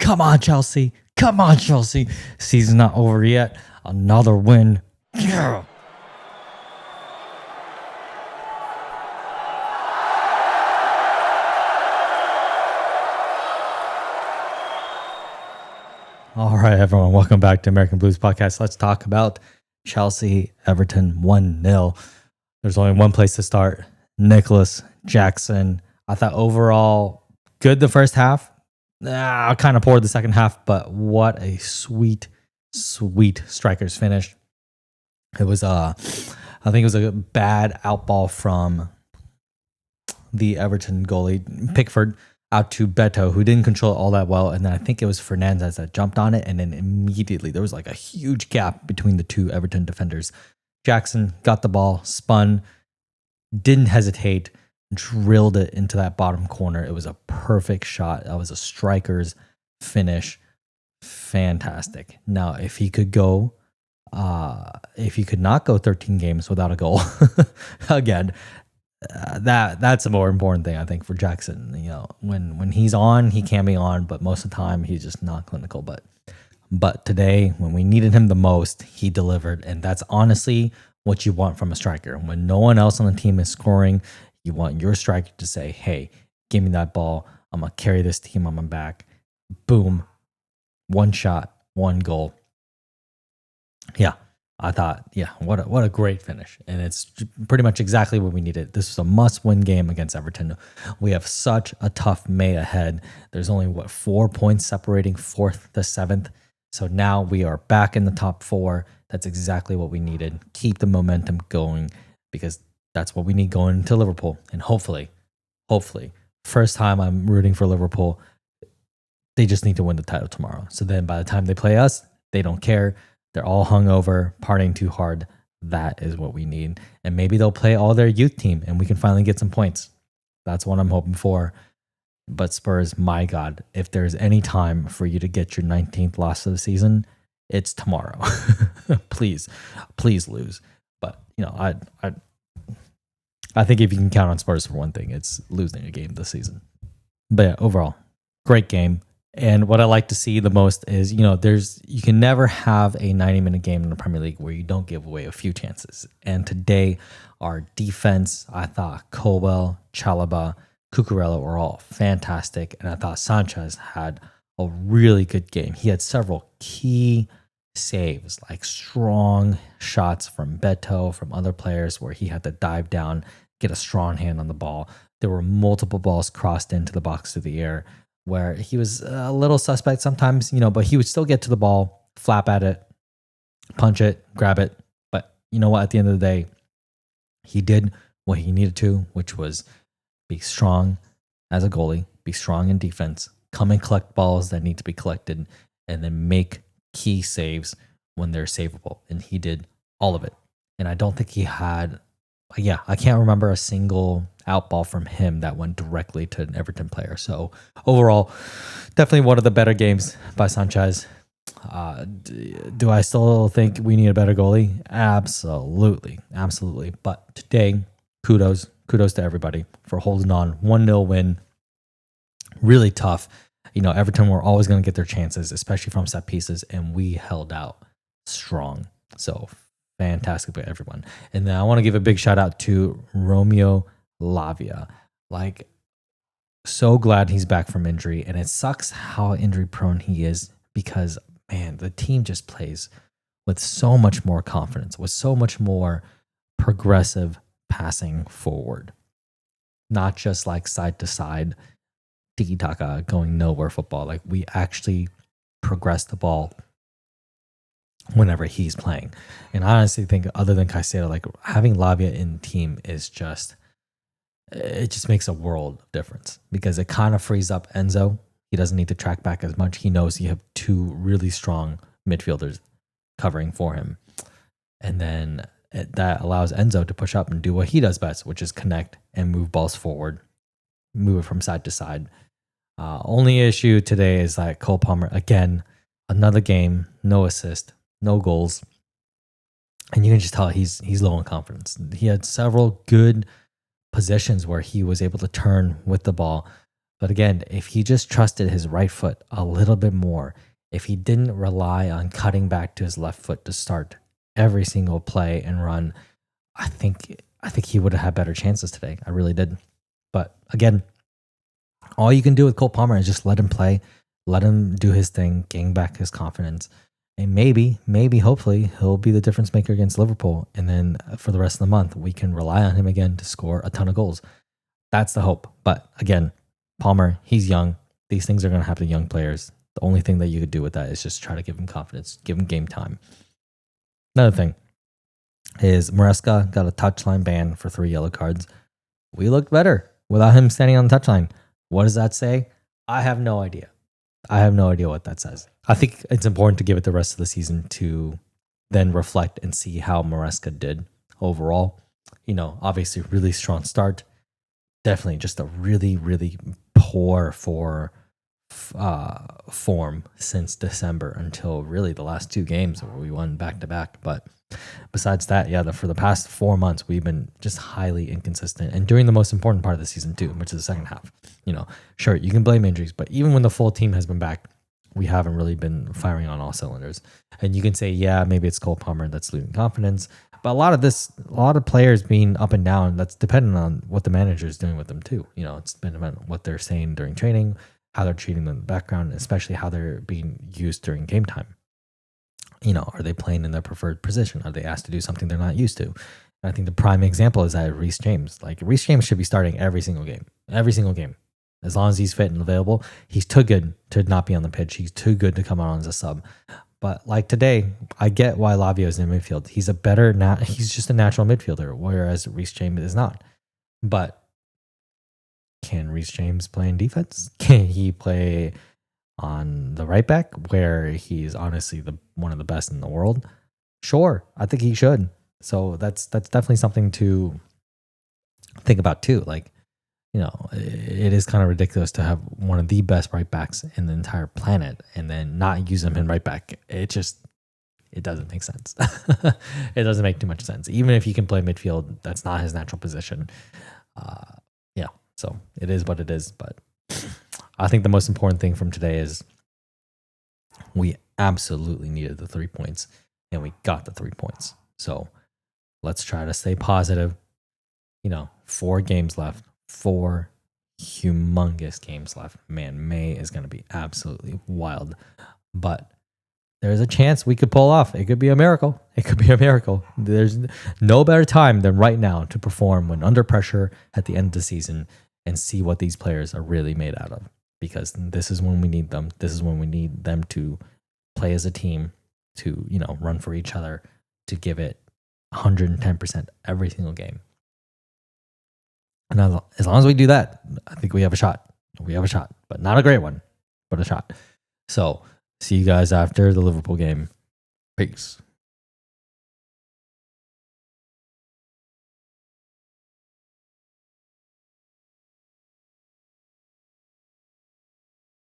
Come on, Chelsea. Come on, Chelsea. Season's not over yet. Another win. Yeah. All right, everyone. Welcome back to American Blues Podcast. Let's talk about Chelsea, Everton 1-0. There's only one place to start. Nicholas Jackson. I thought overall good the first half. Kind of poor the second half, but what a sweet strikers finish. It was I think it was a bad outball from the Everton goalie, Pickford, out to Beto, who didn't control it all that well. And then I think it was Fernandez that jumped on it. And then immediately there was like a huge gap between the two Everton defenders. Jackson got the ball, spun, didn't hesitate, drilled it into that bottom corner. It was a perfect shot. That was a striker's finish. Fantastic. Now, if he could not go 13 games without a goal, again, that's a more important thing, I think, for Jackson. You know, when he's on, he can be on, but most of the time he's just not clinical. But today, when we needed him the most, he delivered, and that's honestly what you want from a striker. When no one else on the team is scoring, you want your striker to say, "Hey, give me that ball. I'm gonna carry this team on my back." Boom, one shot, one goal. Yeah. I thought, what a great finish. And it's pretty much exactly what we needed. This was a must-win game against Everton. We have such a tough May ahead. There's only, 4 points separating 4th to 7th. So now we are back in the top 4. That's exactly what we needed. Keep the momentum going because that's what we need going into Liverpool. And hopefully, first time I'm rooting for Liverpool, they just need to win the title tomorrow. So then by the time they play us, they don't care. They're all hungover, partying too hard. That is what we need. And maybe they'll play all their youth team and we can finally get some points. That's what I'm hoping for. But Spurs, my God, if there's any time for you to get your 19th loss of the season, it's tomorrow. Please lose. But, I think if you can count on Spurs for one thing, it's losing a game this season. But yeah, overall, great game. And what I like to see the most is, you can never have a 90-minute game in the Premier League where you don't give away a few chances. And today, our defense, I thought Colwell, Chelesa, Cucurella were all fantastic. And I thought Sanchez had a really good game. He had several key saves, like strong shots from Beto, from other players where he had to dive down, get a strong hand on the ball. There were multiple balls crossed into the box through the air, where he was a little suspect sometimes, but he would still get to the ball, flap at it, punch it, grab it. But you know what? At the end of the day, he did what he needed to, which was be strong as a goalie, be strong in defense, come and collect balls that need to be collected, and then make key saves when they're savable. And he did all of it. And I don't think he had, I can't remember a single outball from him that went directly to an Everton player. So overall, definitely one of the better games by Sanchez. Do I still think we need a better goalie? Absolutely. But today, kudos to everybody for holding on. 1-0 win. Really tough. Everton were always going to get their chances, especially from set pieces, and we held out strong. So fantastic by everyone. And then I want to give a big shout out to Romeo Lavia. Like, so glad he's back from injury. And it sucks how injury prone he is because, man, the team just plays with so much more confidence, with so much more progressive passing forward. Not just like side to side, tiki-taka, going nowhere football. Like, we actually progress the ball whenever he's playing. And I honestly think, other than Caicedo, like having Lavia in the team is just, it just makes a world of difference because it kind of frees up Enzo. He doesn't need to track back as much. He knows you have two really strong midfielders covering for him. And then that allows Enzo to push up and do what he does best, which is connect and move balls forward, move it from side to side. Only issue today is that Cole Palmer, again, another game, no assist, no goals. And you can just tell he's low on confidence. He had several good positions where he was able to turn with the ball, But again, if he just trusted his right foot a little bit more, if he didn't rely on cutting back to his left foot to start every single play and run, I think he would have had better chances today. I really did. But again, all you can do with Cole Palmer is just let him play, let him do his thing, gain back his confidence. And maybe, hopefully, he'll be the difference maker against Liverpool. And then for the rest of the month, we can rely on him again to score a ton of goals. That's the hope. But again, Palmer, he's young. These things are going to happen to young players. The only thing that you could do with that is just try to give him confidence, give him game time. Another thing is Maresca got a touchline ban for 3 yellow cards. We looked better without him standing on the touchline. What does that say? I have no idea. I have no idea what that says. I think it's important to give it the rest of the season to then reflect and see how Maresca did overall. Obviously, really strong start. Definitely just a really, really poor form since December until really the last 2 games where we won back to back. But besides that, for the past 4 months, we've been just highly inconsistent and during the most important part of the season too, which is the second half. Sure, you can blame injuries, but even when the full team has been back, we haven't really been firing on all cylinders. And you can say, maybe it's Cole Palmer that's losing confidence. But a lot of players being up and down, that's dependent on what the manager is doing with them too. It's been about what they're saying during training, how they're treating them in the background, especially how they're being used during game time. Are they playing in their preferred position? Are they asked to do something they're not used to? And I think the prime example is that Reece James. Like Reece James should be starting every single game. As long as he's fit and available, he's too good to not be on the pitch. He's too good to come on as a sub. But like today, I get why Lavio is in midfield. He's just a natural midfielder, whereas Reece James is not. But can Reece James play in defense? Can he play on the right back, where he's honestly one of the best in the world? Sure, I think he should. So that's definitely something to think about too. Like, it is kind of ridiculous to have one of the best right backs in the entire planet and then not use him in right back. It doesn't make sense. It doesn't make too much sense. Even if he can play midfield, that's not his natural position. So it is what it is. But I think the most important thing from today is we absolutely needed the 3 points and we got the 3 points. So let's try to stay positive. 4 games left. 4 humongous games left. Man, May is going to be absolutely wild. But there's a chance we could pull off. It could be a miracle. There's no better time than right now to perform when under pressure at the end of the season and see what these players are really made out of. Because this is when we need them. This is when we need them to play as a team, to, run for each other, to give it 110% every single game. And as long as we do that, I think we have a shot. But not a great one, but a shot. So see you guys after the Liverpool game. Peace.